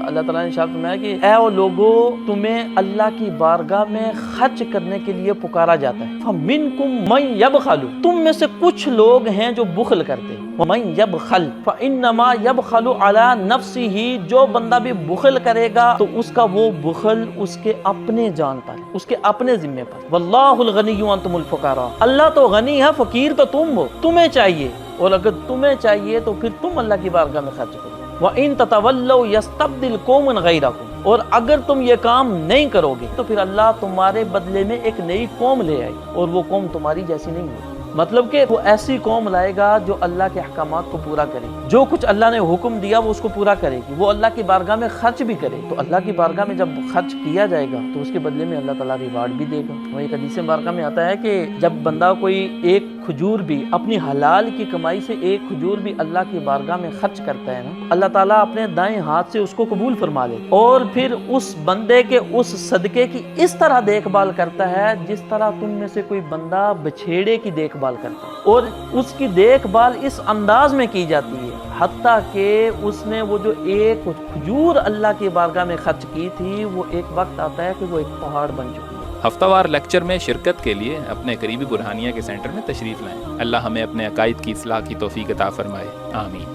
اللہ تعالیٰ نے ارشاد فرمایا کہ اے او لوگو، تمہیں اللہ کی بارگاہ میں خرچ کرنے کے لیے پکارا جاتا ہے۔ فَمِنْكُمْ مَنْ يَبْخَلُ، تم میں سے کچھ لوگ ہیں جو بخل کرتے ہیں۔ وَمَنْ يَبْخَلْ فَإِنَّمَا يَبْخَلُ عَلَى نَفْسِهِ، جو بندہ بھی بخل کرے گا تو اس کا وہ بخل اس کے اپنے جان پر، اس کے اپنے ذمے پر۔ وَاللَّهُ الْغَنِيُّ وَأَنْتُمُ الْفُقَرَاءُ، اللہ تو غنی ہے، فقیر تو تم ہو، تمہیں چاہیے، اور اگر تمہیں چاہیے تو پھر تم اللہ کی بارگاہ میں خرچ کرو۔ وَإِن تَتَوَلَّوْا يَسْتَبْدِلْ قَوْمًا غَيْرَكُمْ، اور اگر تم یہ کام نہیں کرو گے تو پھر اللہ تمہارے بدلے میں ایک نئی قوم لے آئے، اور وہ قوم تمہاری جیسی نہیں ہوگی۔ مطلب کہ وہ ایسی قوم لائے گا جو اللہ کے احکامات کو پورا کرے، جو کچھ اللہ نے حکم دیا وہ اس کو پورا کرے گی، وہ اللہ کی بارگاہ میں خرچ بھی کرے۔ تو اللہ کی بارگاہ میں جب خرچ کیا جائے گا تو اس کے بدلے میں اللہ تعالیٰ ریوارڈ بھی دے گا۔ وہ ایک حدیث مبارکہ میں آتا ہے کہ جب بندہ کوئی ایک کھجور بھی اپنی حلال کی کمائی سے ایک کھجور بھی اللہ کی بارگاہ میں خرچ کرتا ہے نا، اللہ تعالیٰ اپنے دائیں ہاتھ سے اس کو قبول فرما لے، اور پھر اس بندے کے اس صدقے کی اس طرح دیکھ بھال کرتا ہے جس طرح تم میں سے کوئی بندہ بچھیڑے کی دیکھ بھال کرتا ہے، اور اس کی دیکھ بھال اس انداز میں کی جاتی ہے حتیٰ کہ اس نے وہ جو ایک کھجور اللہ کی بارگاہ میں خرچ کی تھی وہ ایک وقت آتا ہے کہ وہ ایک پہاڑ بن چکی ہے۔ ہفتہ وار لیکچر میں شرکت کے لیے اپنے قریبی برہانیہ کے سینٹر میں تشریف لائیں۔ اللہ ہمیں اپنے عقائد کی اصلاح کی توفیق عطا فرمائے، آمین۔